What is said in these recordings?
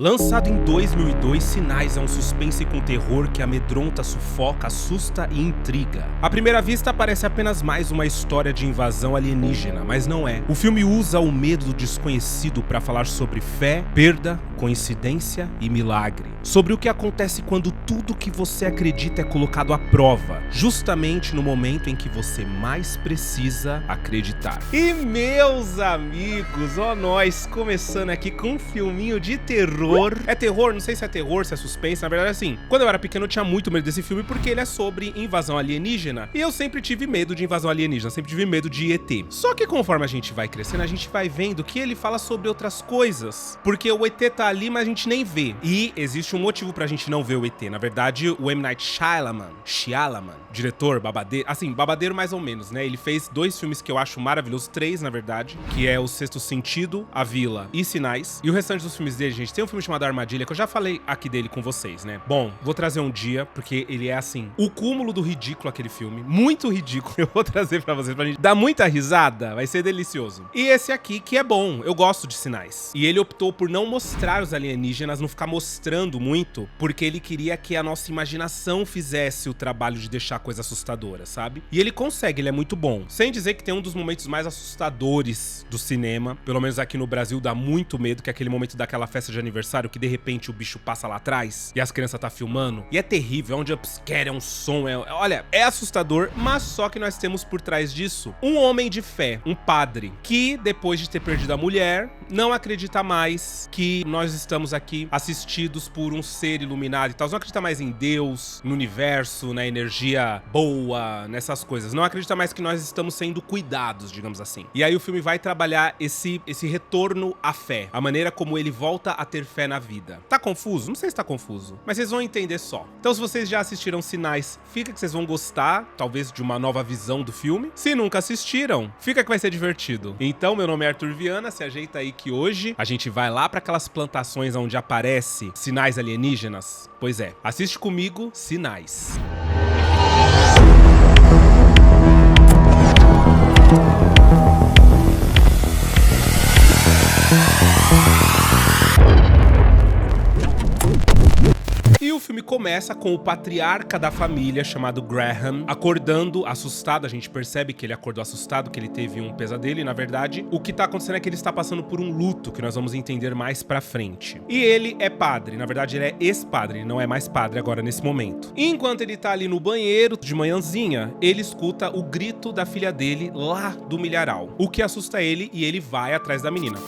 Lançado em 2002, Sinais é um suspense com terror que amedronta, sufoca, assusta e intriga. À primeira vista parece apenas mais uma história de invasão alienígena, mas não é. O filme usa o medo do desconhecido para falar sobre fé, perda, coincidência e milagre. Sobre o que acontece quando tudo que você acredita é colocado à prova, justamente no momento em que você mais precisa acreditar. E meus amigos, ó nós, começando aqui com um filminho de terror. É terror? Não sei se é terror, se é suspense. Na verdade, assim, quando eu era pequeno eu tinha muito medo desse filme porque ele é sobre invasão alienígena. E eu sempre tive medo de invasão alienígena, sempre tive medo de ET. Só que conforme a gente vai crescendo, a gente vai vendo que ele fala sobre outras coisas. Porque o ET tá ali, mas a gente nem vê. E existe um motivo pra gente não ver o ET. Na verdade, o M. Night Shyamalan, diretor, babadeiro, assim, babadeiro mais ou menos, né? Ele fez 2 filmes que eu acho maravilhosos, 3 na verdade, que é O Sexto Sentido, A Vila e Sinais. E o restante dos filmes dele, gente, tem um filme chamado Armadilha, que eu já falei aqui dele com vocês, né? Bom, vou trazer um dia, porque ele é assim, o cúmulo do ridículo, aquele filme, muito ridículo. Eu vou trazer pra vocês, pra gente dar muita risada, vai ser delicioso. E esse aqui, que é bom, eu gosto de Sinais. E ele optou por não mostrar os alienígenas, não ficar mostrando muito, porque ele queria que a nossa imaginação fizesse o trabalho de deixar a coisa assustadora, sabe? E ele consegue, ele é muito bom. Sem dizer que tem um dos momentos mais assustadores do cinema, pelo menos aqui no Brasil dá muito medo, que é aquele momento daquela festa de aniversário que de repente o bicho passa lá atrás e as crianças tá filmando. E é terrível, é um jumpscare, é um som, olha, é assustador, mas só que nós temos por trás disso um homem de fé, um padre, que depois de ter perdido a mulher, não acredita mais que nós estamos aqui assistidos por um ser iluminado e tal. Não acredita mais em Deus, no universo, na energia boa, nessas coisas. Não acredita mais que nós estamos sendo cuidados, digamos assim. E aí o filme vai trabalhar esse retorno à fé, a maneira como ele volta a ter fé na vida. Tá confuso? Não sei se tá confuso, mas vocês vão entender só. Então se vocês já assistiram Sinais, fica que vocês vão gostar, talvez de uma nova visão do filme. Se nunca assistiram, fica que vai ser divertido. Então, meu nome é Arthur Viana, se ajeita aí que hoje a gente vai lá para aquelas plantações onde aparece sinais alienígenas. Pois é, assiste comigo Sinais. E o filme começa com o patriarca da família, chamado Graham, acordando assustado. A gente percebe que ele acordou assustado, que ele teve um pesadelo. E, na verdade, o que tá acontecendo é que ele está passando por um luto, que nós vamos entender mais pra frente. E ele é padre. Na verdade, ele é ex-padre. Ele não é mais padre agora, nesse momento. E enquanto ele tá ali no banheiro, de manhãzinha, ele escuta o grito da filha dele lá do milharal. O que assusta ele e ele vai atrás da menina.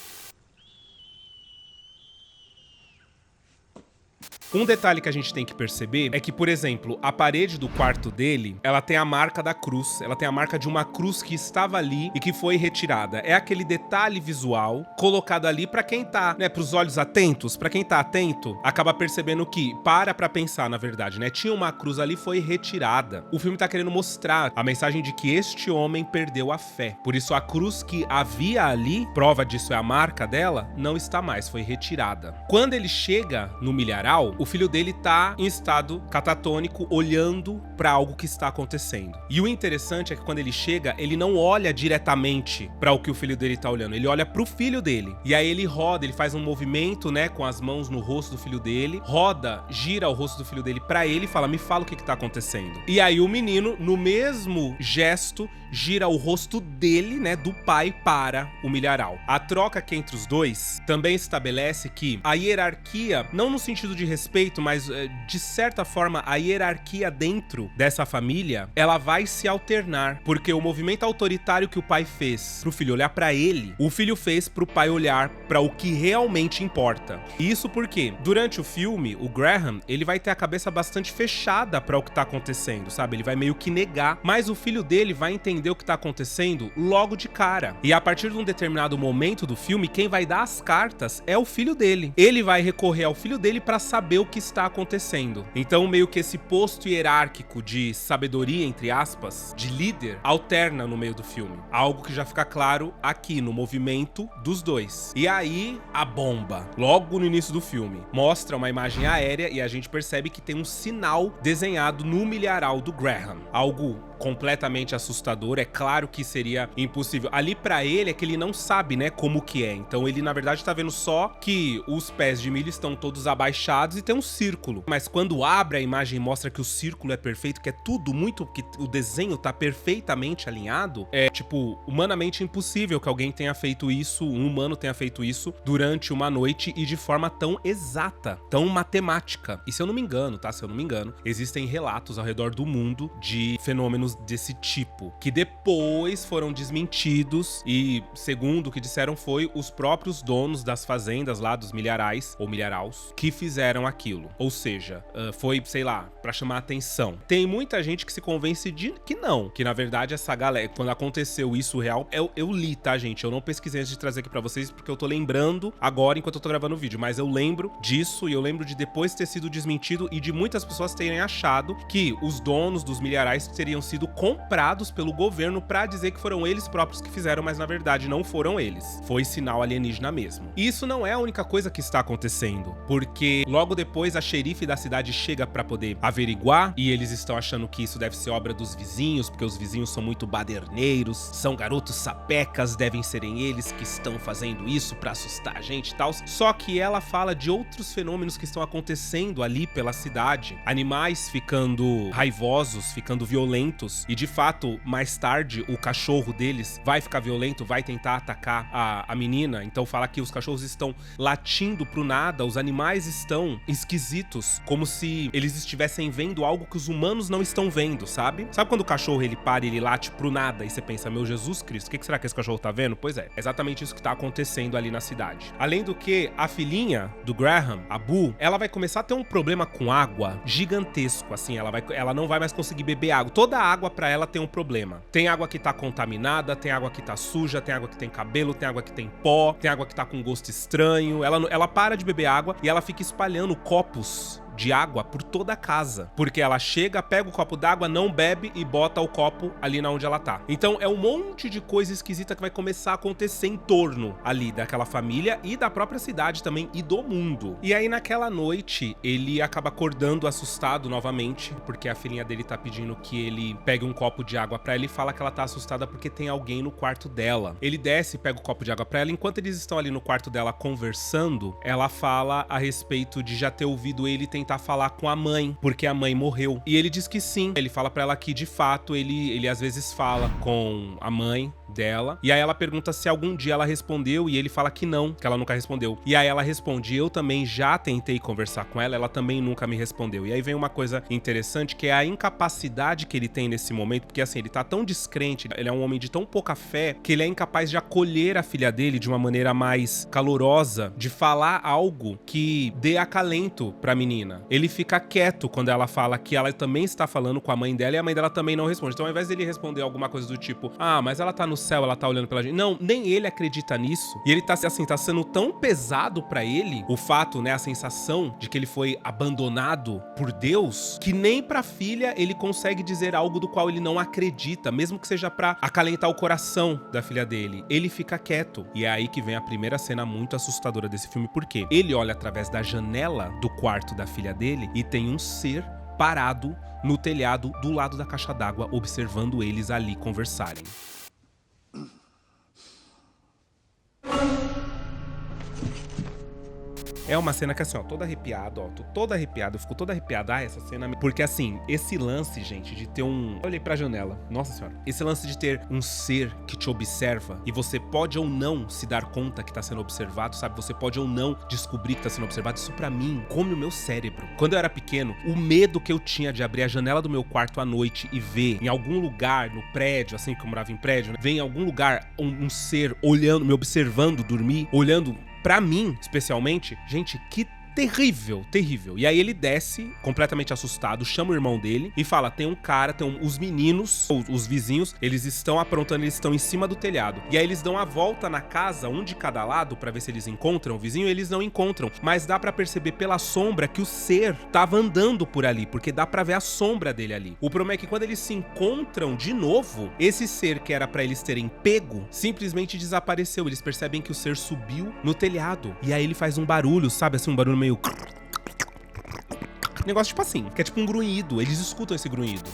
Um detalhe que a gente tem que perceber é que, por exemplo, a parede do quarto dele, ela tem a marca da cruz, ela tem a marca de uma cruz que estava ali e que foi retirada. É aquele detalhe visual colocado ali pra quem tá, né, pros olhos atentos, pra quem tá atento, acaba percebendo que, pra pensar, na verdade, né, tinha uma cruz ali, foi retirada. O filme tá querendo mostrar a mensagem de que este homem perdeu a fé. Por isso, a cruz que havia ali, prova disso é a marca dela, não está mais, foi retirada. Quando ele chega no milharal, o filho dele tá em estado catatônico, olhando pra algo que está acontecendo. E o interessante é que quando ele chega, ele não olha diretamente pra o que o filho dele tá olhando, ele olha pro filho dele. E aí ele roda, ele faz um movimento, né, com as mãos no rosto do filho dele, roda, gira o rosto do filho dele pra ele e fala, me fala o que tá acontecendo. E aí o menino, no mesmo gesto, gira o rosto dele, né, do pai para o milharal. A troca aqui entre os dois também estabelece que a hierarquia, não no sentido de respeito, mas de certa forma a hierarquia dentro dessa família, ela vai se alternar, porque o movimento autoritário que o pai fez pro filho olhar pra ele, o filho fez pro pai olhar pra o que realmente importa. E isso porque, durante o filme, o Graham, ele vai ter a cabeça bastante fechada pra o que tá acontecendo, sabe? Ele vai meio que negar, mas o filho dele vai entender o que tá acontecendo logo de cara. E a partir de um determinado momento do filme, quem vai dar as cartas é o filho dele. Ele vai recorrer ao filho dele pra saber o que está acontecendo. Então meio que esse posto hierárquico de sabedoria, entre aspas, de líder, alterna no meio do filme. Algo que já fica claro aqui no movimento dos dois. E aí, a bomba, logo no início do filme, mostra uma imagem aérea e a gente percebe que tem um sinal desenhado no milharal do Graham. Algo completamente assustador, é claro que seria impossível. Ali pra ele é que ele não sabe, né, como que é. Então ele, na verdade, tá vendo só que os pés de milho estão todos abaixados e tem um círculo. Mas quando abre a imagem e mostra que o círculo é perfeito, que é tudo muito, que o desenho tá perfeitamente alinhado, é, tipo, humanamente impossível que alguém tenha feito isso, um humano tenha feito isso durante uma noite e de forma tão exata, tão matemática. E se eu não me engano, tá? Se eu não me engano, existem relatos ao redor do mundo de fenômenos desse tipo, que depois foram desmentidos e, segundo o que disseram, foi os próprios donos das fazendas lá, dos milharais, ou milharaus, que fizeram aquilo. Ou seja, foi, sei lá, pra chamar a atenção. Tem muita gente que se convence de que não, que na verdade essa galera, quando aconteceu isso real, eu li, tá, gente? Eu não pesquisei antes de trazer aqui pra vocês, porque eu tô lembrando agora enquanto eu tô gravando o vídeo, mas eu lembro disso e eu lembro de depois ter sido desmentido e de muitas pessoas terem achado que os donos dos milharais teriam sido comprados pelo governo pra dizer que foram eles próprios que fizeram, mas na verdade não foram eles. Foi sinal alienígena mesmo. E isso não é a única coisa que está acontecendo, porque logo depois a xerife da cidade chega pra poder averiguar e eles estão achando que isso deve ser obra dos vizinhos, porque os vizinhos são muito baderneiros, são garotos sapecas, devem serem eles que estão fazendo isso pra assustar a gente e tal. Só que ela fala de outros fenômenos que estão acontecendo ali pela cidade, animais ficando raivosos, ficando violentos. E de fato, mais tarde, o cachorro deles vai ficar violento, vai tentar atacar a menina. Então fala que os cachorros estão latindo pro nada, os animais estão esquisitos, como se eles estivessem vendo algo que os humanos não estão vendo, sabe? Sabe quando o cachorro ele para e ele late pro nada e você pensa, meu Jesus Cristo, o que será que esse cachorro tá vendo? Pois é, exatamente isso que tá acontecendo ali na cidade. Além do que, a filhinha do Graham, a Boo, ela vai começar a ter um problema com água gigantesco, assim, ela não vai mais conseguir beber água. Toda a água pra ela tem um problema. Tem água que tá contaminada, tem água que tá suja, tem água que tem cabelo, tem água que tem pó, tem água que tá com gosto estranho. Ela para de beber água e ela fica espalhando copos de água por toda a casa, porque ela chega, pega o copo d'água, não bebe e bota o copo ali na onde ela tá. Então é um monte de coisa esquisita que vai começar a acontecer em torno ali daquela família e da própria cidade também e do mundo. E aí naquela noite ele acaba acordando assustado novamente, porque a filhinha dele tá pedindo que ele pegue um copo de água pra ela e fala que ela tá assustada porque tem alguém no quarto dela. Ele desce, pega o copo de água pra ela, enquanto eles estão ali no quarto dela conversando, ela fala a respeito de já ter ouvido ele tentar falar com a mãe, porque a mãe morreu. E ele diz que sim. Ele fala pra ela que, de fato, ele às vezes fala com a mãe dela. E aí ela pergunta se algum dia ela respondeu e ele fala que não, que ela nunca respondeu. E aí ela responde, eu também já tentei conversar com ela, ela também nunca me respondeu. E aí vem uma coisa interessante, que é a incapacidade que ele tem nesse momento, porque assim, ele tá tão descrente, ele é um homem de tão pouca fé, que ele é incapaz de acolher a filha dele de uma maneira mais calorosa, de falar algo que dê acalento pra menina. Ele fica quieto quando ela fala que ela também está falando com a mãe dela e a mãe dela também não responde. Então ao invés dele responder alguma coisa do tipo, ah, mas ela tá no céu, ela tá olhando pela gente. Não, nem ele acredita nisso. E ele tá assim, tá sendo tão pesado pra ele, o fato, né, a sensação de que ele foi abandonado por Deus, que nem pra filha ele consegue dizer algo do qual ele não acredita, mesmo que seja pra acalentar o coração da filha dele. Ele fica quieto. E é aí que vem a primeira cena muito assustadora desse filme, porque ele olha através da janela do quarto da filha dele e tem um ser parado no telhado do lado da caixa d'água, observando eles ali conversarem. É uma cena que assim, ó, toda arrepiado, ó, tô todo arrepiado, eu fico todo arrepiado, essa cena, porque assim, esse lance, gente, de ter um... Eu olhei pra janela, nossa senhora, esse lance de ter um ser que te observa, e você pode ou não se dar conta que tá sendo observado, sabe, você pode ou não descobrir que tá sendo observado, isso pra mim come o meu cérebro. Quando eu era pequeno, o medo que eu tinha de abrir a janela do meu quarto à noite e ver em algum lugar, no prédio, assim, que eu morava em prédio, né, ver em algum lugar um ser olhando, me observando dormir, olhando pra mim, especialmente, gente, que terrível, terrível. E aí ele desce, completamente assustado, chama o irmão dele e fala, tem um cara, os meninos, os vizinhos, eles estão aprontando, eles estão em cima do telhado. E aí eles dão a volta na casa, um de cada lado, pra ver se eles encontram o vizinho, e eles não encontram. Mas dá pra perceber pela sombra que o ser tava andando por ali, porque dá pra ver a sombra dele ali. O problema é que quando eles se encontram de novo, esse ser que era pra eles terem pego, simplesmente desapareceu. Eles percebem que o ser subiu no telhado. E aí ele faz um barulho, sabe assim, um barulho meio... negócio tipo assim, que é tipo um grunhido. Eles escutam esse grunhido.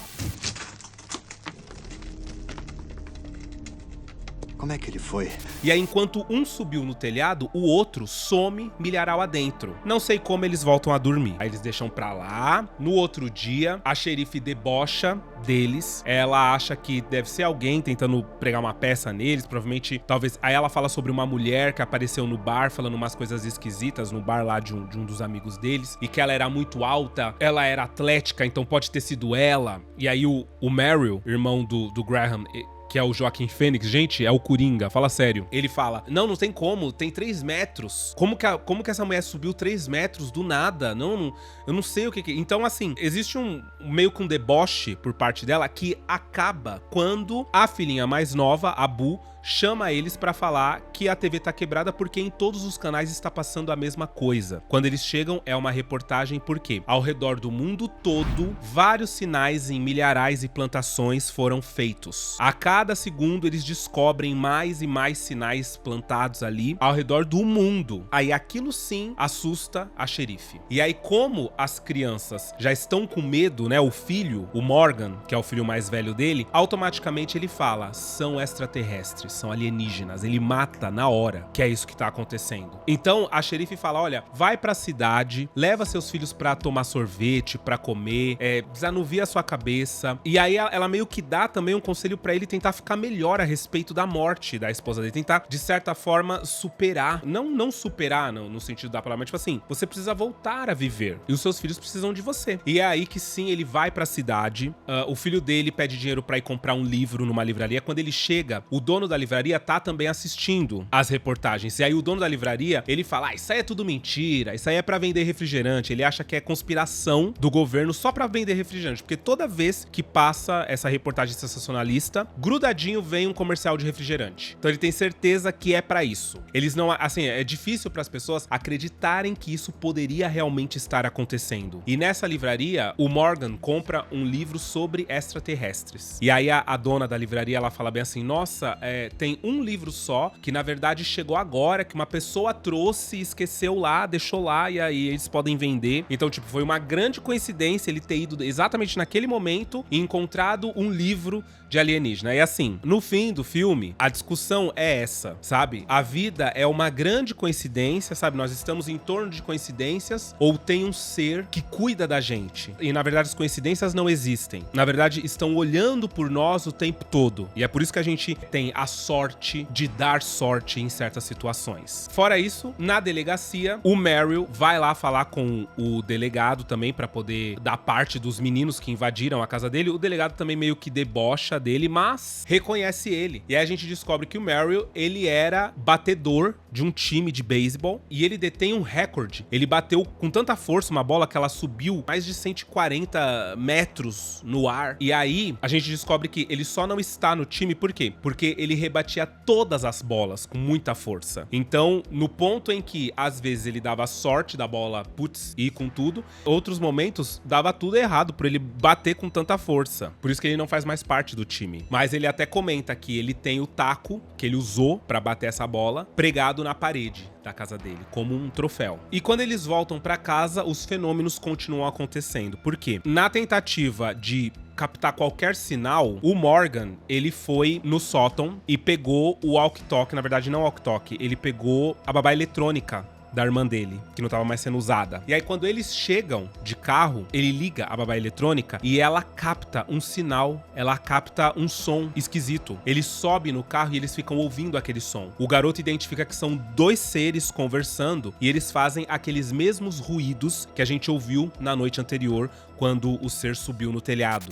Como é que ele foi? E aí, enquanto um subiu no telhado, o outro some milharal adentro. Não sei como eles voltam a dormir. Aí eles deixam pra lá. No outro dia, a xerife debocha deles. Ela acha que deve ser alguém tentando pregar uma peça neles, provavelmente, talvez... Aí ela fala sobre uma mulher que apareceu no bar, falando umas coisas esquisitas no bar lá de um dos amigos deles, e que ela era muito alta, ela era atlética, então pode ter sido ela. E aí o Merrill, irmão do Graham, que é o Joaquin Phoenix, gente, é o Coringa, fala sério. Ele fala, não tem como, tem 3 metros. Como que essa mulher subiu 3 metros do nada? Não, eu não sei o que... Então, assim, existe meio que um deboche por parte dela que acaba quando a filhinha mais nova, a Bu, chama eles pra falar que a TV tá quebrada porque em todos os canais está passando a mesma coisa. Quando eles chegam, é uma reportagem porque ao redor do mundo todo, vários sinais em milharais e plantações foram feitos. A cada segundo, eles descobrem mais e mais sinais plantados ali ao redor do mundo. Aí aquilo sim assusta a xerife. E aí, como as crianças já estão com medo, né? O filho, o Morgan, que é o filho mais velho dele, automaticamente ele fala, são extraterrestres, são alienígenas. Ele mata na hora, que é isso que tá acontecendo. Então a xerife fala, olha, vai pra cidade, leva seus filhos pra tomar sorvete, pra comer, desanuvia a sua cabeça. E aí ela meio que dá também um conselho pra ele tentar ficar melhor a respeito da morte da esposa dele, tentar de certa forma superar, não superar no sentido da palavra, mas tipo assim, você precisa voltar a viver e os seus filhos precisam de você. E é aí que sim, ele vai pra cidade, o filho dele pede dinheiro pra ir comprar um livro numa livraria. Quando ele chega, o dono da livraria tá também assistindo as reportagens. E aí o dono da livraria, ele fala, isso aí é tudo mentira, isso aí é pra vender refrigerante. Ele acha que é conspiração do governo só pra vender refrigerante, porque toda vez que passa essa reportagem sensacionalista, grudadinho vem um comercial de refrigerante. Então ele tem certeza que é pra isso. Eles não, assim, é difícil pras pessoas acreditarem que isso poderia realmente estar acontecendo. E nessa livraria, o Morgan compra um livro sobre extraterrestres. E aí a dona da livraria, ela fala bem assim, nossa, tem um livro só, que na verdade chegou agora, que uma pessoa trouxe, esqueceu lá, deixou lá, e aí eles podem vender. Então, tipo, foi uma grande coincidência ele ter ido exatamente naquele momento e encontrado um livro de alienígena. E assim, no fim do filme, a discussão é essa, sabe? A vida é uma grande coincidência, sabe? Nós estamos em torno de coincidências, ou tem um ser que cuida da gente. E na verdade as coincidências não existem. Na verdade, estão olhando por nós o tempo todo. E é por isso que a gente tem a sorte de dar sorte em certas situações. Fora isso, na delegacia, o Merrill vai lá falar com o delegado também pra poder dar parte dos meninos que invadiram a casa dele. O delegado também meio que debocha dele, mas reconhece ele. E aí a gente descobre que o Merrill, ele era batedor de um time de beisebol e ele detém um recorde. Ele bateu com tanta força uma bola que ela subiu mais de 140 metros no ar. E aí a gente descobre que ele só não está no time, por quê? Porque ele rebatia todas as bolas com muita força. Então, no ponto em que às vezes ele dava sorte da bola, putz, ir com tudo, outros momentos dava tudo errado por ele bater com tanta força. Por isso que ele não faz mais parte do time. Mas ele até comenta que ele tem o taco que ele usou pra bater essa bola pregado na parede da casa dele, como um troféu. E quando eles voltam pra casa, os fenômenos continuam acontecendo. Por quê? Na tentativa de captar qualquer sinal, o Morgan, ele foi no sótão e pegou o walkie-talkie, na verdade não o walkie-talkie, ele pegou a babá eletrônica da irmã dele, que não tava mais sendo usada. E aí quando eles chegam de carro, ele liga a babá eletrônica e ela capta um sinal, ela capta um som esquisito. Ele sobe no carro e eles ficam ouvindo aquele som. O garoto identifica que são 2 seres conversando e eles fazem aqueles mesmos ruídos que a gente ouviu na noite anterior, quando o ser subiu no telhado.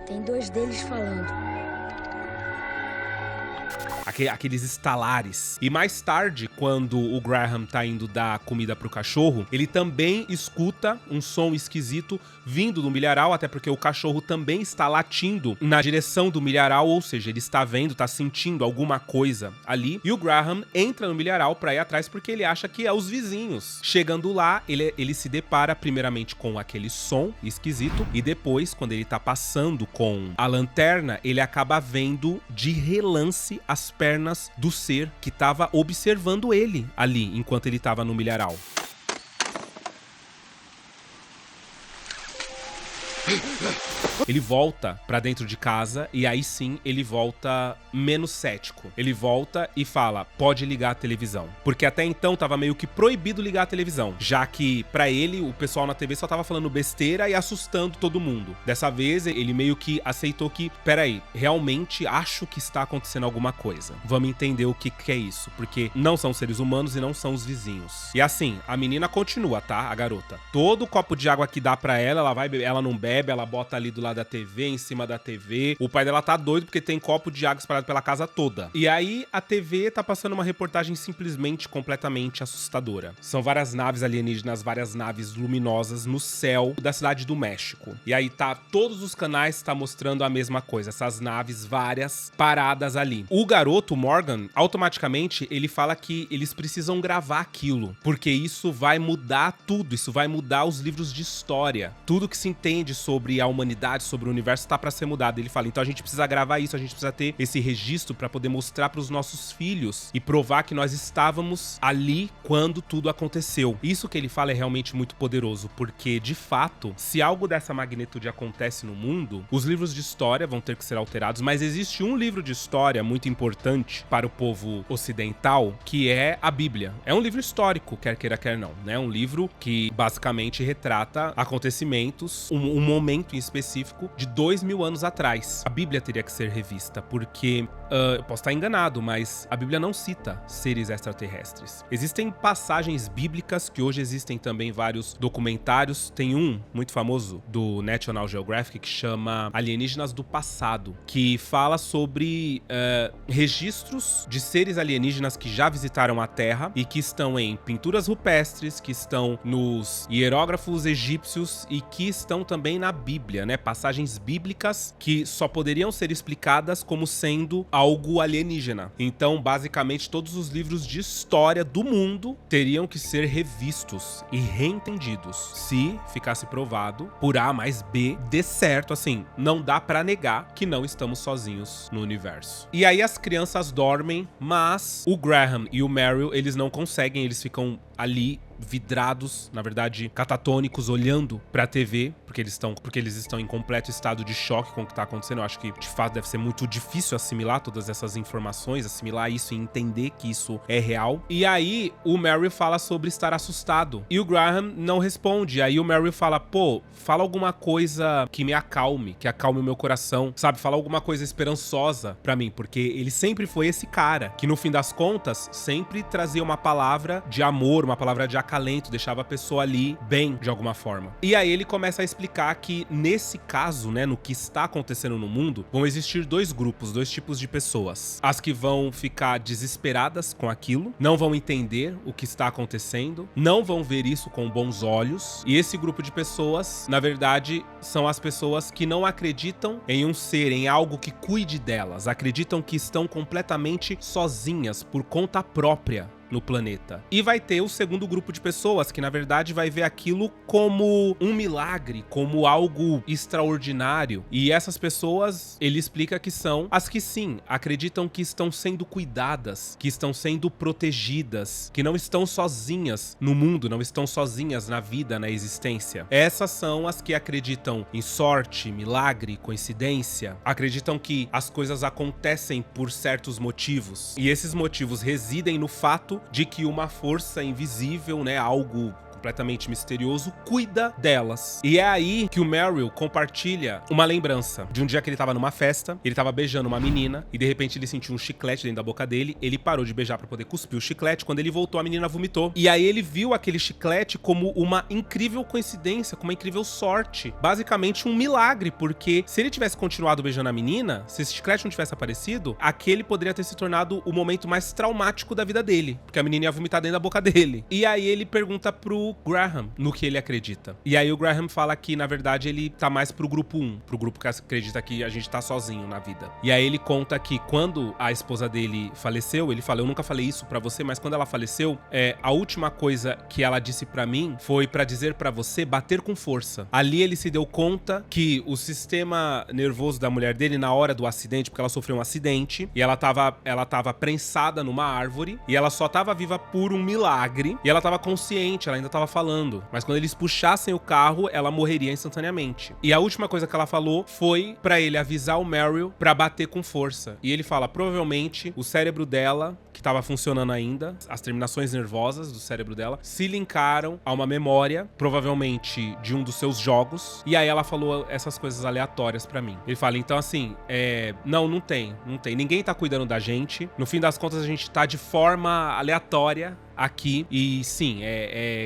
Tem 2 deles falando. aqueles estalares. E mais tarde, quando o Graham tá indo dar comida pro cachorro, ele também escuta um som esquisito vindo do milharal, até porque o cachorro também está latindo na direção do milharal, ou seja, ele está vendo, tá sentindo alguma coisa ali. E o Graham entra no milharal pra ir atrás porque ele acha que é os vizinhos. Chegando lá, ele se depara primeiramente com aquele som esquisito e depois, quando ele tá passando com a lanterna, ele acaba vendo de relance as pernas do ser que tava observando ele ali enquanto ele tava no milharal. Ele volta pra dentro de casa e aí sim ele volta menos cético. Ele volta e fala, pode ligar a televisão. Porque até então tava meio que proibido ligar a televisão, já que pra ele o pessoal na TV só tava falando besteira e assustando todo mundo. Dessa vez ele meio que aceitou que, peraí, realmente acho que está acontecendo alguma coisa. Vamos entender o que é isso, porque não são seres humanos e não são os vizinhos. E assim, a menina continua, tá? A garota. Todo copo de água que dá pra ela, ela não bebe, ela bota ali do lado da TV, em cima da TV. O pai dela tá doido porque tem copo de água espalhado pela casa toda. E aí a TV tá passando uma reportagem simplesmente completamente assustadora. São várias naves alienígenas, várias naves luminosas no céu da cidade do México. E aí todos os canais tá mostrando a mesma coisa, essas naves várias paradas ali. O garoto, Morgan, automaticamente ele fala que eles precisam gravar aquilo, porque isso vai mudar tudo, isso vai mudar os livros de história. Tudo que se entende sobre a humanidade, sobre o universo, tá pra ser mudado. Ele fala, então a gente precisa gravar isso, a gente precisa ter esse registro pra poder mostrar pros nossos filhos e provar que nós estávamos ali quando tudo aconteceu. Isso que ele fala é realmente muito poderoso, porque, de fato, se algo dessa magnitude acontece no mundo, os livros de história vão ter que ser alterados, mas existe um livro de história muito importante para o povo ocidental, que é a Bíblia. É um livro histórico, quer queira, quer não, né? Um livro que basicamente retrata acontecimentos, um momento em específico de 2000 anos atrás. A Bíblia teria que ser revista, porque eu posso estar enganado, mas a Bíblia não cita seres extraterrestres. Existem passagens bíblicas que hoje existem também vários documentários. Tem um muito famoso do National Geographic que chama Alienígenas do Passado, que fala sobre registros de seres alienígenas que já visitaram a Terra e que estão em pinturas rupestres, que estão nos hierógrafos egípcios e que estão também na Bíblia, né? Passagens bíblicas que só poderiam ser explicadas como sendo algo alienígena. Então, basicamente, todos os livros de história do mundo teriam que ser revistos e reentendidos. Se ficasse provado por A mais B, dê certo, assim, não dá pra negar que não estamos sozinhos no universo. E aí as crianças dormem, mas o Graham e o Meryl, eles não conseguem, eles ficam ali vidrados, na verdade, catatônicos, olhando pra TV, porque eles estão em completo estado de choque com o que tá acontecendo. Eu acho que, de fato, deve ser muito difícil assimilar todas essas informações, assimilar isso e entender que isso é real. E aí, o Meryl fala sobre estar assustado. E o Graham não responde. Aí o Meryl fala, pô, fala alguma coisa que me acalme, que acalme o meu coração, sabe? Fala alguma coisa esperançosa pra mim, porque ele sempre foi esse cara, que no fim das contas, sempre trazia uma palavra de amor, uma palavra de acalento, deixava a pessoa ali bem, de alguma forma. E aí ele começa a explicar que nesse caso, né, no que está acontecendo no mundo, vão existir dois grupos, dois tipos de pessoas. As que vão ficar desesperadas com aquilo, não vão entender o que está acontecendo, não vão ver isso com bons olhos. E esse grupo de pessoas, na verdade, são as pessoas que não acreditam em um ser, em algo que cuide delas, acreditam que estão completamente sozinhas, por conta própria, no planeta. E vai ter o segundo grupo de pessoas que, na verdade, vai ver aquilo como um milagre, como algo extraordinário. E essas pessoas, ele explica que são as que sim, acreditam que estão sendo cuidadas, que estão sendo protegidas, que não estão sozinhas no mundo, não estão sozinhas na vida, na existência. Essas são as que acreditam em sorte, milagre, coincidência, acreditam que as coisas acontecem por certos motivos. E esses motivos residem no fato de que uma força invisível, né, algo completamente misterioso, cuida delas. E é aí que o Merrill compartilha uma lembrança de um dia que ele tava numa festa, ele tava beijando uma menina e de repente ele sentiu um chiclete dentro da boca dele, ele parou de beijar pra poder cuspir o chiclete, quando ele voltou a menina vomitou. E aí ele viu aquele chiclete como uma incrível coincidência, como uma incrível sorte, basicamente um milagre, porque se ele tivesse continuado beijando a menina, se esse chiclete não tivesse aparecido, aquele poderia ter se tornado o momento mais traumático da vida dele, porque a menina ia vomitar dentro da boca dele. E aí ele pergunta pro Graham no que ele acredita. E aí o Graham fala que, na verdade, ele tá mais pro grupo 1, pro grupo que acredita que a gente tá sozinho na vida. E aí ele conta que quando a esposa dele faleceu, ele fala, eu nunca falei isso pra você, mas quando ela faleceu, a última coisa que ela disse pra mim foi pra dizer pra você bater com força. Ali ele se deu conta que o sistema nervoso da mulher dele, na hora do acidente, porque ela sofreu um acidente, e ela tava prensada numa árvore, e ela só tava viva por um milagre, e ela tava consciente, ela ainda tava falando. Mas quando eles puxassem o carro, ela morreria instantaneamente. E a última coisa que ela falou foi pra ele avisar o Merrill pra bater com força. E ele fala, provavelmente, o cérebro dela, que tava funcionando ainda, as terminações nervosas do cérebro dela, se linkaram a uma memória, provavelmente de um dos seus jogos, e aí ela falou essas coisas aleatórias pra mim. Ele fala, então assim, não tem. Ninguém tá cuidando da gente. No fim das contas, a gente tá de forma aleatória aqui, e sim,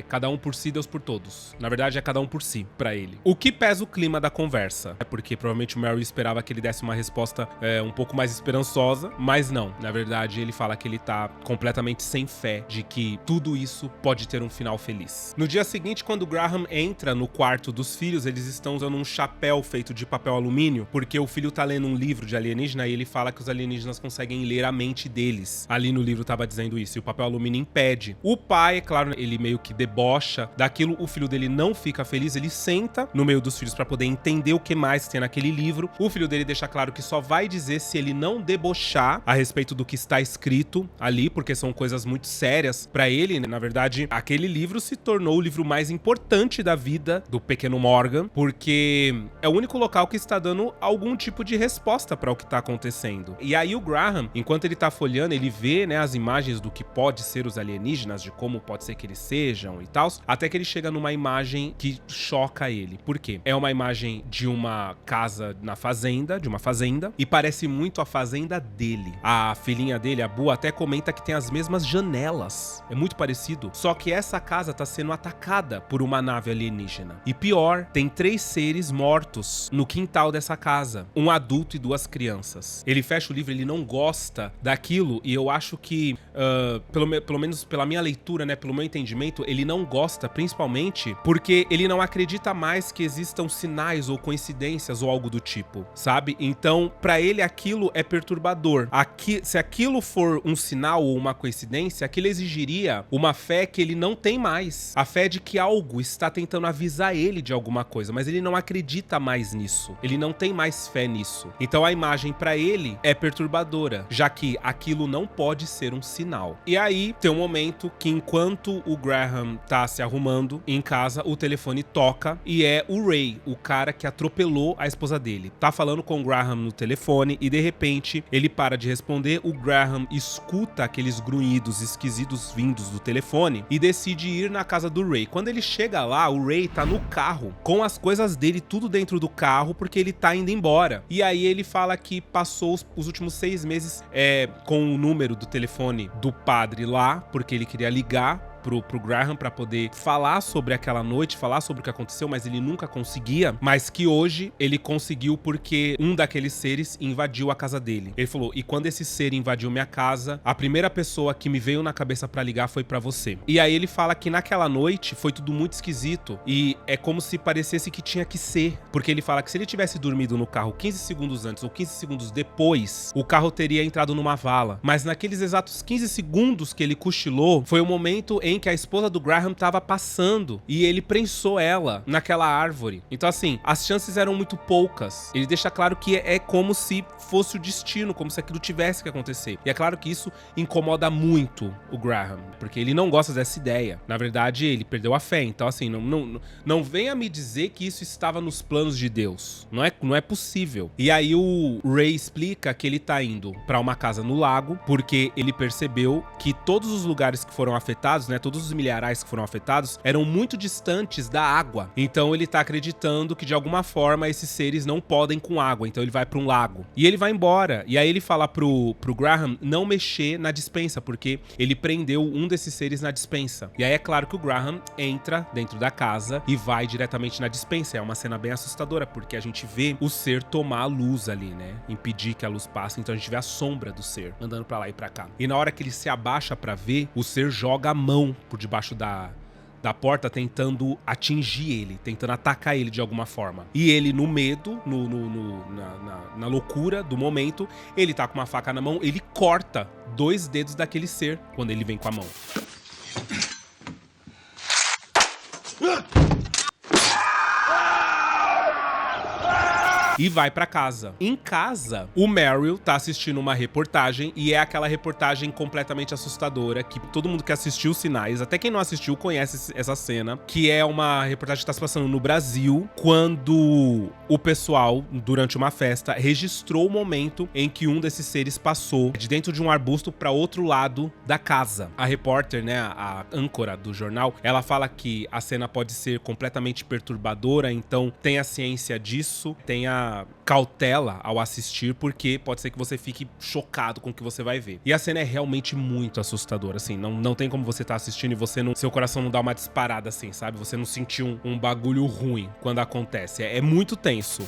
cada um por si, Deus por todos. Na verdade, é cada um por si, pra ele. O que pesa o clima da conversa? É porque provavelmente o Merrill esperava que ele desse uma resposta um pouco mais esperançosa, mas não. Na verdade, ele fala que ele tá completamente sem fé de que tudo isso pode ter um final feliz. No dia seguinte, quando o Graham entra no quarto dos filhos, eles estão usando um chapéu feito de papel alumínio, porque o filho tá lendo um livro de alienígena e ele fala que os alienígenas conseguem ler a mente deles. Ali no livro tava dizendo isso, e o papel alumínio impede. O pai, é claro, ele meio que debocha daquilo, o filho dele não fica feliz, ele senta no meio dos filhos pra poder entender o que mais tem naquele livro. O filho dele deixa claro que só vai dizer se ele não debochar a respeito do que está escrito ali, porque são coisas muito sérias pra ele. Na verdade, aquele livro se tornou o livro mais importante da vida do pequeno Morgan, porque é o único local que está dando algum tipo de resposta pra o que tá acontecendo. E aí o Graham, enquanto ele tá folheando, ele vê, né, as imagens do que pode ser os alienígenas, de como pode ser que eles sejam e tal, até que ele chega numa imagem que choca ele. Por quê? É uma imagem de uma casa na fazenda, de uma fazenda, e parece muito a fazenda dele. A filhinha dele, a Bu, até comenta que tem as mesmas janelas. É muito parecido. Só que essa casa tá sendo atacada por uma nave alienígena. E pior, tem 3 seres mortos no quintal dessa casa. Um adulto e 2 crianças. Ele fecha o livro, ele não gosta daquilo, e eu acho que, pelo menos pela minha leitura, né, pelo meu entendimento, ele não gosta, principalmente porque ele não acredita mais que existam sinais ou coincidências ou algo do tipo, sabe? Então, pra ele aquilo é perturbador. Se aquilo for um sinal ou uma coincidência, aquilo exigiria uma fé que ele não tem mais. A fé de que algo está tentando avisar ele de alguma coisa, mas ele não acredita mais nisso. Ele não tem mais fé nisso. Então a imagem pra ele é perturbadora, já que aquilo não pode ser um sinal. E aí tem um momento que, enquanto o Graham tá se arrumando em casa, o telefone toca e é o Ray, o cara que atropelou a esposa dele. Tá falando com o Graham no telefone e, de repente, ele para de responder. O Graham escuta aqueles grunhidos esquisitos vindos do telefone e decide ir na casa do Ray. Quando ele chega lá, o Ray tá no carro, com as coisas dele tudo dentro do carro, porque ele tá indo embora. E aí ele fala que passou os últimos 6 meses com o número do telefone do padre lá, porque ele queria ligar pro Graham pra poder falar sobre aquela noite, falar sobre o que aconteceu, mas ele nunca conseguia, mas que hoje ele conseguiu porque um daqueles seres invadiu a casa dele. Ele falou, e quando esse ser invadiu minha casa, a primeira pessoa que me veio na cabeça pra ligar foi pra você. E aí ele fala que naquela noite foi tudo muito esquisito e é como se parecesse que tinha que ser, porque ele fala que se ele tivesse dormido no carro 15 segundos antes ou 15 segundos depois, o carro teria entrado numa vala, mas naqueles exatos 15 segundos que ele cochilou, foi o momento em que a esposa do Graham tava passando e ele prensou ela naquela árvore. Então assim, as chances eram muito poucas. Ele deixa claro que é como se fosse o destino, como se aquilo tivesse que acontecer. E é claro que isso incomoda muito o Graham, porque ele não gosta dessa ideia. Na verdade, ele perdeu a fé. Então assim, não venha me dizer que isso estava nos planos de Deus. Não é possível. E aí o Ray explica que ele tá indo pra uma casa no lago, porque ele percebeu que todos os lugares que foram afetados, né, todos os milharais que foram afetados eram muito distantes da água. Então ele tá acreditando que de alguma forma esses seres não podem com água, então ele vai pra um lago. E ele vai embora, e aí ele fala pro Graham não mexer na despensa, porque ele prendeu um desses seres na despensa. E aí é claro que o Graham entra dentro da casa e vai diretamente na despensa. É uma cena bem assustadora, porque a gente vê o ser tomar a luz ali, né? Impedir que a luz passe, então a gente vê a sombra do ser andando pra lá e pra cá. E na hora que ele se abaixa pra ver, o ser joga a mão por debaixo da porta, tentando atingir ele, tentando atacar ele de alguma forma. E ele, no medo, na loucura do momento, ele tá com uma faca na mão, ele corta 2 dedos daquele ser quando ele vem com a mão. E vai pra casa. Em casa, o Meryl tá assistindo uma reportagem, e é aquela reportagem completamente assustadora, que todo mundo que assistiu Sinais, até quem não assistiu conhece essa cena, que é uma reportagem que tá se passando no Brasil, quando o pessoal, durante uma festa, registrou o momento em que um desses seres passou de dentro de um arbusto pra outro lado da casa. A repórter, né, a âncora do jornal, ela fala que a cena pode ser completamente perturbadora, então tenha ciência disso, tenha cautela ao assistir, porque pode ser que você fique chocado com o que você vai ver. E a cena é realmente muito assustadora, assim, não tem como você tá assistindo e você não, seu coração não dá uma disparada assim, sabe? Você não sentir um bagulho ruim quando acontece. É muito tenso.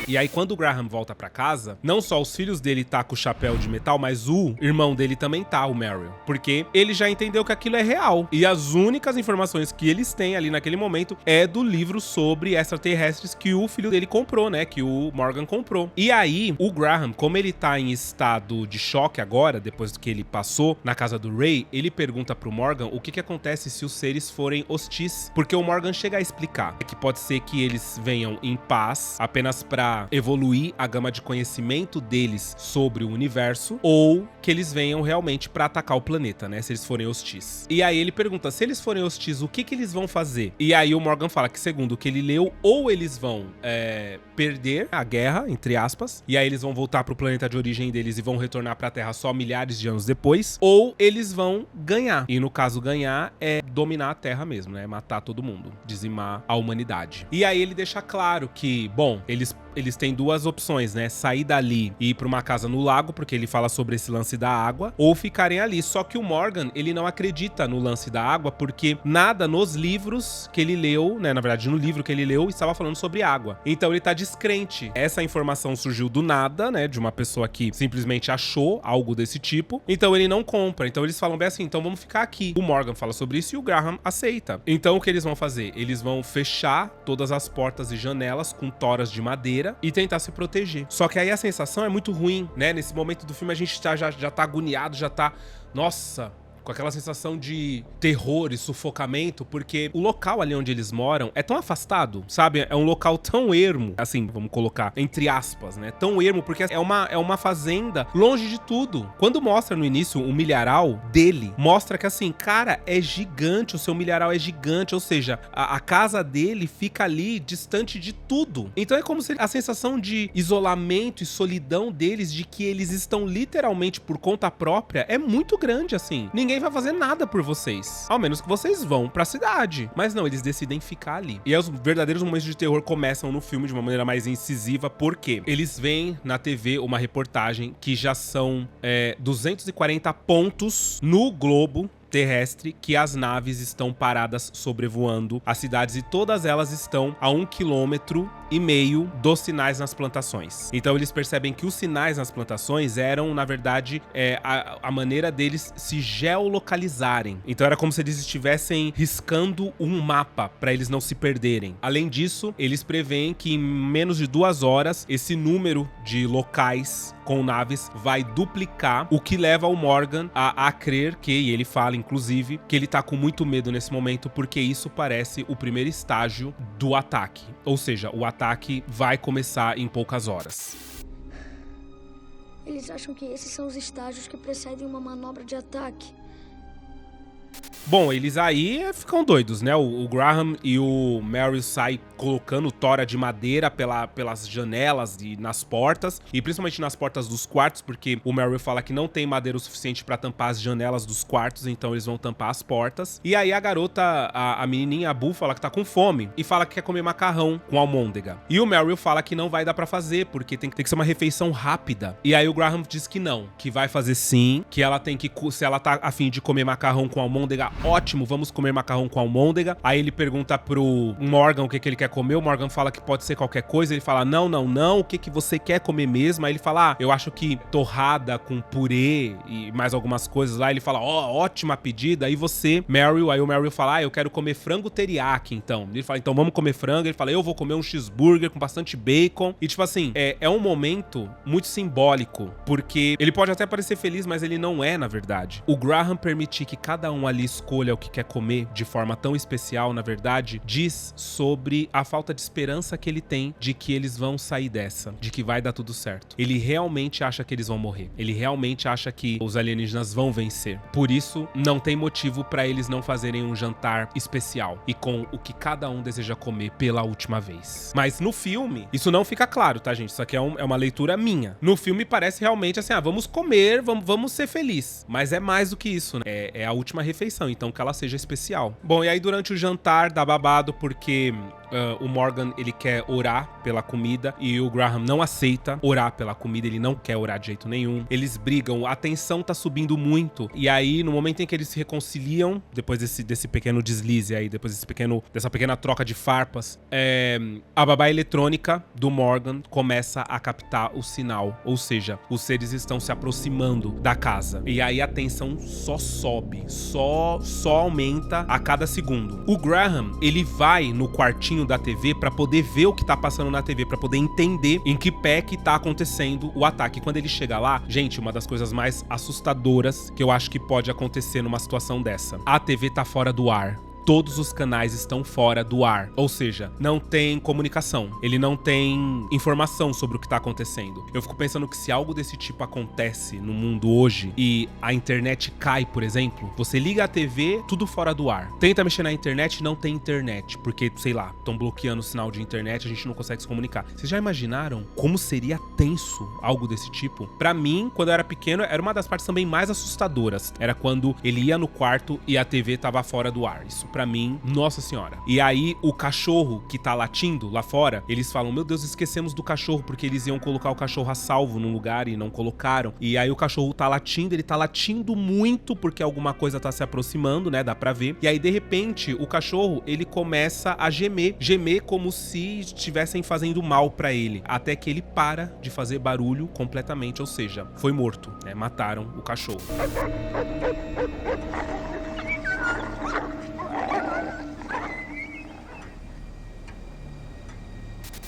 E aí, quando o Graham volta pra casa, não só os filhos dele tá com o chapéu de metal, mas o irmão dele também tá, o Meryl. Porque ele já entendeu que aquilo é real. E as únicas informações que eles têm ali naquele momento é do livro sobre extraterrestres que o filho dele comprou, né? Que o Morgan comprou. E aí, o Graham, como ele tá em estado de choque agora, depois do que ele passou na casa do Ray, ele pergunta pro Morgan o que acontece se os seres forem hostis. Porque o Morgan chega a explicar que pode ser que eles venham em paz, apenas pra evoluir a gama de conhecimento deles sobre o universo, ou que eles venham realmente pra atacar o planeta, né, se eles forem hostis. E aí ele pergunta, se eles forem hostis, o que eles vão fazer? E aí o Morgan fala que, segundo o que ele leu, ou eles vão perder a guerra, entre aspas, e aí eles vão voltar pro planeta de origem deles e vão retornar pra Terra só milhares de anos depois, ou eles vão ganhar. E no caso ganhar é dominar a Terra mesmo, né, matar todo mundo, dizimar a humanidade. E aí ele deixa claro que, bom, eles têm 2 opções, né? Sair dali e ir pra uma casa no lago, porque ele fala sobre esse lance da água, ou ficarem ali. Só que o Morgan, ele não acredita no lance da água, porque nada nos livros que ele leu, né? Na verdade, no livro que ele leu, estava falando sobre água. Então ele tá descrente. Essa informação surgiu do nada, né? De uma pessoa que simplesmente achou algo desse tipo. Então ele não compra. Então eles falam bem assim, então vamos ficar aqui. O Morgan fala sobre isso e o Graham aceita. Então o que eles vão fazer? Eles vão fechar todas as portas e janelas com toras de madeira e tentar se proteger. Só que aí a sensação é muito ruim, né? Nesse momento do filme a gente já tá agoniado, já tá... Nossa... com aquela sensação de terror e sufocamento, porque o local ali onde eles moram é tão afastado, sabe? É um local tão ermo, assim, vamos colocar entre aspas, né? Tão ermo, porque é uma fazenda longe de tudo. Quando mostra no início o milharal dele, mostra que assim, cara, é gigante, o seu milharal é gigante, ou seja, a casa dele fica ali distante de tudo. Então é como se a sensação de isolamento e solidão deles, de que eles estão literalmente por conta própria, é muito grande, assim. Ninguém vai fazer nada por vocês, ao menos que vocês vão pra cidade. Mas não, eles decidem ficar ali. E aí os verdadeiros momentos de terror começam no filme de uma maneira mais incisiva, porque eles veem na TV uma reportagem que já são 240 pontos no globo terrestre que as naves estão paradas sobrevoando as cidades, e todas elas estão a 1,5 km dos sinais nas plantações. Então eles percebem que os sinais nas plantações eram, na verdade, a maneira deles se geolocalizarem. Então era como se eles estivessem riscando um mapa para eles não se perderem. Além disso, eles preveem que em menos de 2 horas esse número de locais com naves vai duplicar, o que leva o Morgan a crer que, e ele fala inclusive, que ele tá com muito medo nesse momento, porque isso parece o primeiro estágio do ataque. Ou seja, o ataque vai começar em poucas horas. Eles acham que esses são os estágios que precedem uma manobra de ataque. Bom, eles aí ficam doidos, né? O Graham e o Merrill saem colocando tora de madeira pelas janelas e nas portas, e principalmente nas portas dos quartos, porque o Merrill fala que não tem madeira o suficiente pra tampar as janelas dos quartos, então eles vão tampar as portas. E aí a garota, a menininha, a Boo, fala que tá com fome e fala que quer comer macarrão com almôndega. E o Merrill fala que não vai dar pra fazer, porque tem que ser uma refeição rápida. E aí o Graham diz que não, que vai fazer sim, que ela tem que, se ela tá afim de comer macarrão com almôndega, ótimo, vamos comer macarrão com almôndega. Aí ele pergunta pro Morgan o que ele quer comer, o Morgan fala que pode ser qualquer coisa, ele fala, não, o que você quer comer mesmo? Aí ele fala, eu acho que torrada com purê e mais algumas coisas lá. Ele fala, ótima pedida. Aí você, Merrill, aí o Merrill fala, eu quero comer frango teriyaki, então. Ele fala, então vamos comer frango. Ele fala, eu vou comer um cheeseburger com bastante bacon. E tipo assim, é um momento muito simbólico, porque ele pode até parecer feliz, mas ele não é, na verdade. O Graham permitir que cada um ali escolha o que quer comer de forma tão especial, na verdade, diz sobre a falta de esperança que ele tem de que eles vão sair dessa, de que vai dar tudo certo. Ele realmente acha que eles vão morrer. Ele realmente acha que os alienígenas vão vencer. Por isso, não tem motivo pra eles não fazerem um jantar especial e com o que cada um deseja comer pela última vez. Mas no filme, isso não fica claro, tá, gente? Isso aqui é uma leitura minha. No filme parece realmente assim, vamos comer, vamos ser felizes. Mas é mais do que isso, né? É a última refeição, então que ela seja especial. Bom, e aí durante o jantar dá babado porque o Morgan, ele quer orar pela comida e o Graham não aceita orar pela comida, ele não quer orar de jeito nenhum. Eles brigam, a tensão tá subindo muito, e aí no momento em que eles se reconciliam, depois desse pequeno deslize aí, depois dessa pequena troca de farpas, a babá eletrônica do Morgan começa a captar o sinal, ou seja, os seres estão se aproximando da casa, e aí a tensão só sobe, só aumenta a cada segundo. O Graham, ele vai no quartinho da TV pra poder ver o que tá passando na TV, pra poder entender em que pé que tá acontecendo o ataque. Quando ele chega lá, gente, uma das coisas mais assustadoras que eu acho que pode acontecer numa situação dessa. A TV tá fora do ar. Todos os canais estão fora do ar, ou seja, não tem comunicação, ele não tem informação sobre o que tá acontecendo. Eu fico pensando que se algo desse tipo acontece no mundo hoje e a internet cai, por exemplo, você liga a TV, tudo fora do ar. Tenta mexer na internet, não tem internet, porque, sei lá, estão bloqueando o sinal de internet, a gente não consegue se comunicar. Vocês já imaginaram como seria tenso algo desse tipo? Pra mim, quando eu era pequeno, era uma das partes também mais assustadoras. Era quando ele ia no quarto e a TV tava fora do ar. Isso pra mim, nossa senhora. E aí, o cachorro que tá latindo lá fora, eles falam, meu Deus, esquecemos do cachorro, porque eles iam colocar o cachorro a salvo num lugar e não colocaram. E aí o cachorro tá latindo, ele tá latindo muito porque alguma coisa tá se aproximando, né, dá pra ver. E aí, de repente, o cachorro, ele começa a gemer como se estivessem fazendo mal pra ele, até que ele para de fazer barulho completamente, ou seja, foi morto, né, mataram o cachorro.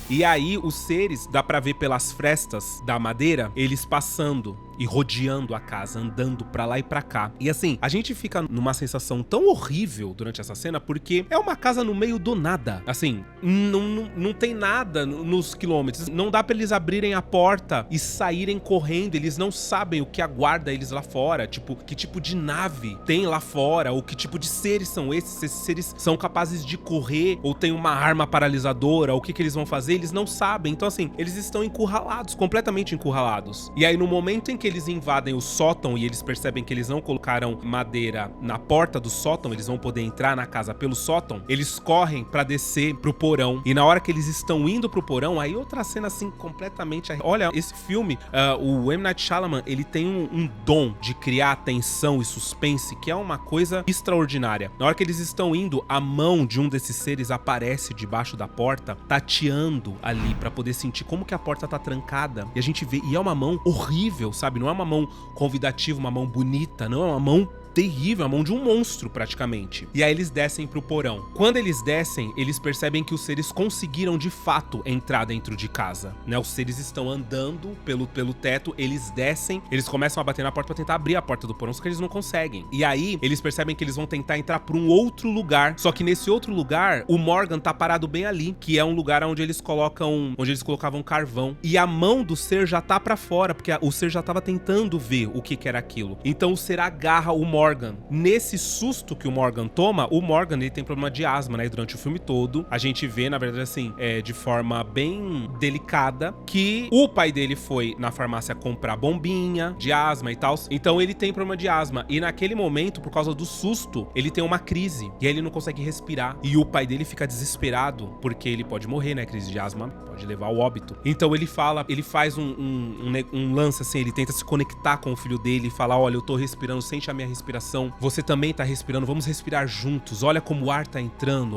E aí, os seres, dá pra ver pelas frestas da madeira, eles passando e rodeando a casa, andando pra lá e pra cá. E assim, a gente fica numa sensação tão horrível durante essa cena, porque é uma casa no meio do nada. Assim, não tem nada nos quilômetros. Não dá pra eles abrirem a porta e saírem correndo. Eles não sabem o que aguarda eles lá fora. Tipo, que tipo de nave tem lá fora, ou que tipo de seres são esses. Se esses seres são capazes de correr, ou tem uma arma paralisadora, ou o que eles vão fazer, eles não sabem. Então assim, eles estão encurralados, completamente encurralados. E aí, no momento em que eles invadem o sótão e eles percebem que eles não colocaram madeira na porta do sótão, eles vão poder entrar na casa pelo sótão, eles correm pra descer pro porão. E na hora que eles estão indo pro porão, aí outra cena assim completamente... Olha, esse filme, o M. Night Shyamalan, ele tem um dom de criar tensão e suspense que é uma coisa extraordinária. Na hora que eles estão indo, a mão de um desses seres aparece debaixo da porta, tateando ali pra poder sentir como que a porta tá trancada. E a gente vê, e é uma mão horrível, sabe? Não é uma mão convidativa, uma mão bonita, não é uma mão terrível, a mão de um monstro praticamente. E aí eles descem pro porão. Quando eles descem, eles percebem que os seres conseguiram de fato entrar dentro de casa, né? Os seres estão andando pelo teto, eles descem, eles começam a bater na porta pra tentar abrir a porta do porão, só que eles não conseguem. E aí eles percebem que eles vão tentar entrar por um outro lugar, só que nesse outro lugar, o Morgan tá parado bem ali, que é um lugar onde eles colocavam carvão. E a mão do ser já tá pra fora, porque o ser já tava tentando ver o que era aquilo. Então o ser agarra o Morgan Morgan. Nesse susto que o Morgan toma, o Morgan ele tem problema de asma, né? E durante o filme todo, a gente vê, na verdade, assim, de forma bem delicada, que o pai dele foi na farmácia comprar bombinha de asma e tal. Então ele tem problema de asma. E naquele momento, por causa do susto, ele tem uma crise. E aí ele não consegue respirar. E o pai dele fica desesperado, porque ele pode morrer, né? Crise de asma pode levar ao óbito. Então ele faz um lance assim, ele tenta se conectar com o filho dele e falar: olha, eu tô respirando, sente a minha respiração. Você também tá respirando, vamos respirar juntos. Olha como o ar tá entrando,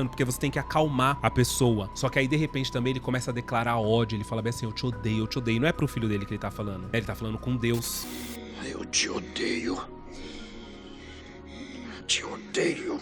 porque você tem que acalmar a pessoa. Só que aí, de repente, também ele começa a declarar ódio. Ele fala bem assim: eu te odeio, eu te odeio. Não é pro filho dele que ele tá falando. Ele tá falando com Deus. Eu te odeio. Te odeio.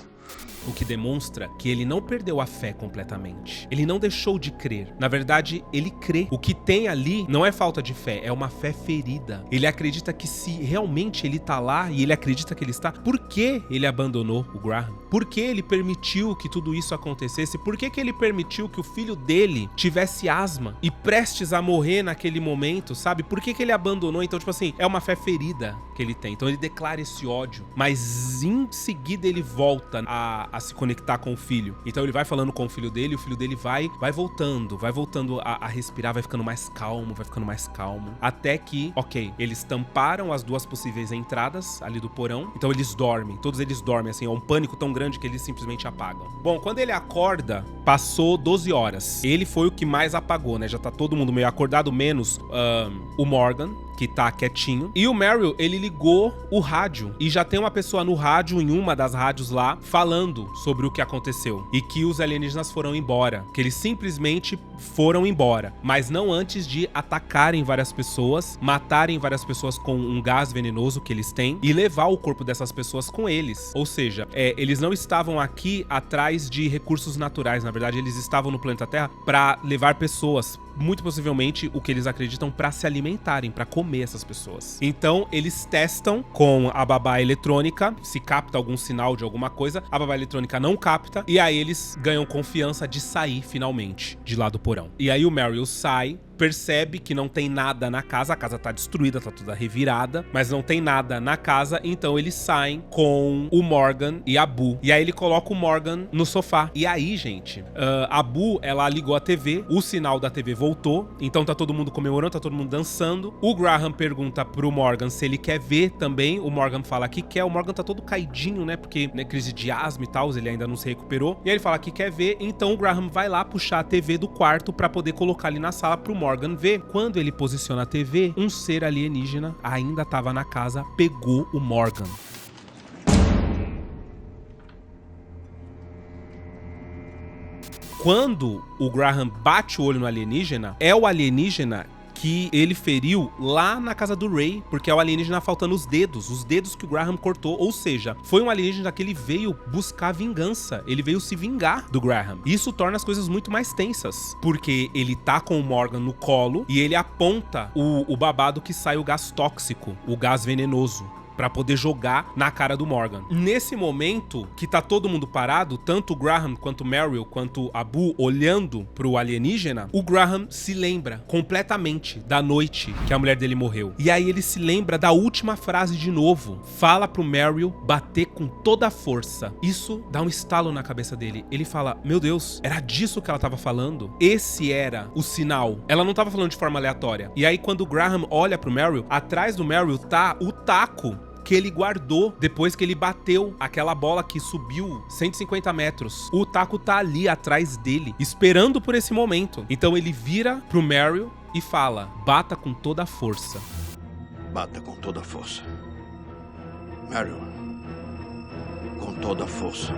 O que demonstra que ele não perdeu a fé completamente. Ele não deixou de crer. Na verdade, ele crê. O que tem ali não é falta de fé, é uma fé ferida. Ele acredita que se realmente ele tá lá e ele acredita que ele está, por que ele abandonou o Graham? Por que ele permitiu que tudo isso acontecesse? Por que ele permitiu que o filho dele tivesse asma e prestes a morrer naquele momento, sabe? Por que ele abandonou? Então, tipo assim, é uma fé ferida que ele tem. Então ele declara esse ódio, mas em seguida ele volta a se conectar com o filho. Então ele vai falando com o filho dele, e o filho dele vai voltando a respirar, vai ficando mais calmo, até que, ok, eles tamparam as duas possíveis entradas ali do porão, então eles dormem, todos eles dormem, assim, é um pânico tão grande que eles simplesmente apagam. Bom, quando ele acorda, passou 12 horas. Ele foi o que mais apagou, né? Já tá todo mundo meio acordado, menos o Morgan, que tá quietinho. E o Meryl, ele ligou o rádio. E já tem uma pessoa no rádio, em uma das rádios lá, falando sobre o que aconteceu. E que os alienígenas foram embora. Que eles simplesmente foram embora. Mas não antes de atacarem várias pessoas, matarem várias pessoas com um gás venenoso que eles têm e levar o corpo dessas pessoas com eles. Ou seja, eles não estavam aqui atrás de recursos naturais. Na verdade, eles estavam no planeta Terra para levar pessoas, muito possivelmente o que eles acreditam, para se alimentarem, para comer essas pessoas. Então eles testam com a babá eletrônica, se capta algum sinal de alguma coisa, a babá eletrônica não capta, e aí eles ganham confiança de sair finalmente de lá do porão. E aí o Meryl sai, percebe que não tem nada na casa, a casa tá destruída, tá toda revirada, mas não tem nada na casa, então eles saem com o Morgan e a Boo. E aí ele coloca o Morgan no sofá. E aí, gente, a Boo, ela ligou a TV, o sinal da TV voltou, então tá todo mundo comemorando, tá todo mundo dançando. O Graham pergunta pro Morgan se ele quer ver também, o Morgan fala que quer, o Morgan tá todo caidinho, né, porque, né, crise de asma e tal, ele ainda não se recuperou. E aí ele fala que quer ver, então o Graham vai lá puxar a TV do quarto pra poder colocar ali na sala pro Morgan vê. Quando ele posiciona a TV, um ser alienígena ainda estava na casa, pegou o Morgan. Quando o Graham bate o olho no alienígena, é o alienígena que ele feriu lá na casa do Ray, porque é o alienígena faltando os dedos que o Graham cortou, ou seja, foi um alienígena que ele veio buscar vingança, ele veio se vingar do Graham. Isso torna as coisas muito mais tensas, porque ele tá com o Morgan no colo e ele aponta o babado que sai o gás tóxico, o gás venenoso, pra poder jogar na cara do Morgan. Nesse momento que tá todo mundo parado, tanto o Graham quanto o Meryl, quanto a Boo olhando pro alienígena, o Graham se lembra completamente da noite que a mulher dele morreu. E aí ele se lembra da última frase de novo. Fala pro Meryl bater com toda a força. Isso dá um estalo na cabeça dele. Ele fala: meu Deus, era disso que ela tava falando? Esse era o sinal. Ela não tava falando de forma aleatória. E aí quando o Graham olha pro Meryl, atrás do Meryl tá o taco que ele guardou depois que ele bateu aquela bola que subiu 150 metros. O taco tá ali atrás dele, esperando por esse momento. Então ele vira pro Meryl e fala: bata com toda a força. Bata com toda a força. Meryl, com toda a força.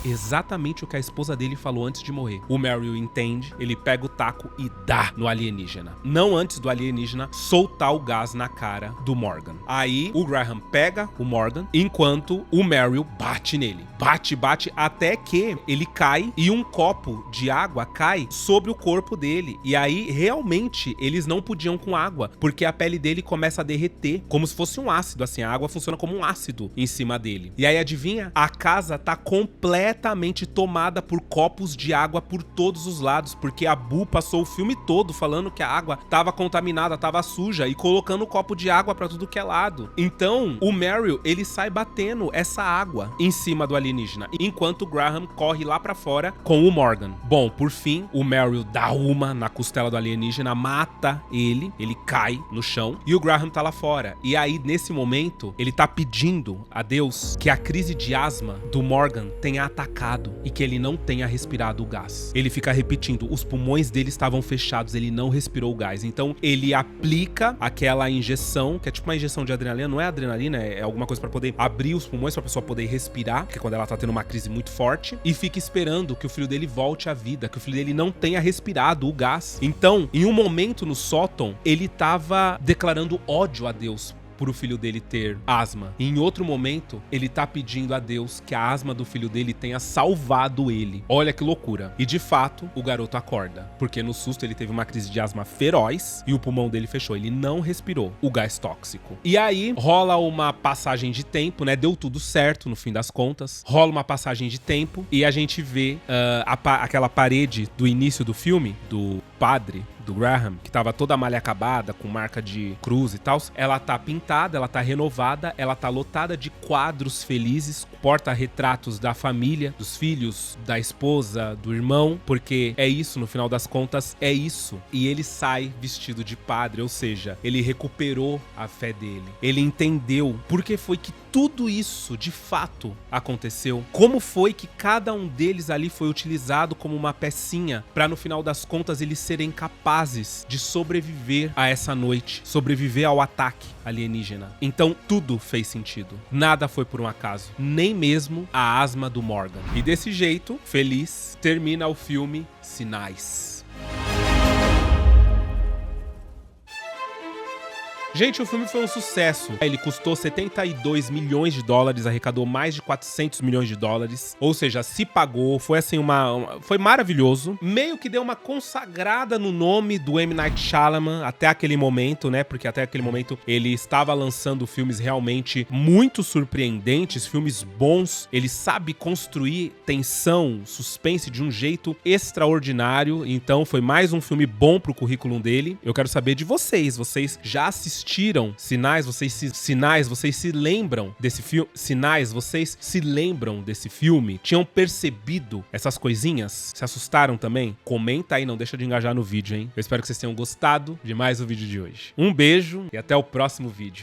Exatamente o que a esposa dele falou antes de morrer. O Meryl entende, ele pega o taco e dá no alienígena. Não antes do alienígena soltar o gás na cara do Morgan. Aí o Graham pega o Morgan, enquanto o Meryl bate nele. Bate, até que ele cai e um copo de água cai sobre o corpo dele. E aí, realmente, eles não podiam com água, porque a pele dele começa a derreter, como se fosse um ácido, assim. A água funciona como um ácido em cima dele. E aí, adivinha? A casa tá completamente completamente tomada por copos de água por todos os lados, porque a Boo passou o filme todo falando que a água tava contaminada, tava suja e colocando copo de água pra tudo que é lado. Então, o Meryl, ele sai batendo essa água em cima do alienígena, enquanto o Graham corre lá pra fora com o Morgan. Bom, por fim, o Meryl dá uma na costela do alienígena, mata ele cai no chão e o Graham tá lá fora. E aí, nesse momento, ele tá pedindo a Deus que a crise de asma do Morgan tenha atacado e que ele não tenha respirado o gás. Ele fica repetindo, os pulmões dele estavam fechados, ele não respirou o gás. Então, ele aplica aquela injeção, que é tipo uma injeção de adrenalina, não é adrenalina, é alguma coisa pra poder abrir os pulmões pra pessoa poder respirar, porque quando ela tá tendo uma crise muito forte, e fica esperando que o filho dele volte à vida, que o filho dele não tenha respirado o gás. Então, em um momento no sótão, ele tava declarando ódio a Deus por o filho dele ter asma. E em outro momento, ele tá pedindo a Deus que a asma do filho dele tenha salvado ele. Olha que loucura. E de fato, o garoto acorda, porque no susto ele teve uma crise de asma feroz e o pulmão dele fechou. Ele não respirou o gás tóxico. E aí, rola uma passagem de tempo, né? Deu tudo certo no fim das contas. Rola uma passagem de tempo e a gente vê aquela parede do início do filme, do padre, do Graham, que tava toda malha acabada, com marca de cruz e tal, ela tá pintada, ela tá renovada, ela tá lotada de quadros felizes, porta-retratos da família, dos filhos, da esposa, do irmão, porque é isso, no final das contas, é isso. E ele sai vestido de padre, ou seja, ele recuperou a fé dele. Ele entendeu por que foi que tudo isso, de fato, aconteceu. Como foi que cada um deles ali foi utilizado como uma pecinha para no final das contas eles serem capazes de sobreviver a essa noite, sobreviver ao ataque alienígena. Então tudo fez sentido. Nada foi por um acaso, nem mesmo a asma do Morgan. E desse jeito, feliz, termina o filme Sinais. Gente, o filme foi um sucesso. Ele custou 72 milhões de dólares, arrecadou mais de 400 milhões de dólares. Ou seja, se pagou, foi assim foi maravilhoso. Meio que deu uma consagrada no nome do M. Night Shyamalan até aquele momento, né? Porque até aquele momento ele estava lançando filmes realmente muito surpreendentes, filmes bons. Ele sabe construir tensão, suspense de um jeito extraordinário. Então foi mais um filme bom pro currículo dele. Eu quero saber de vocês. Vocês já assistiram Sinais? Vocês se lembram desse filme? Sinais, vocês se lembram desse filme? Tinham percebido essas coisinhas? Se assustaram também? Comenta aí, não deixa de engajar no vídeo, hein? Eu espero que vocês tenham gostado de mais um vídeo de hoje. Um beijo e até o próximo vídeo.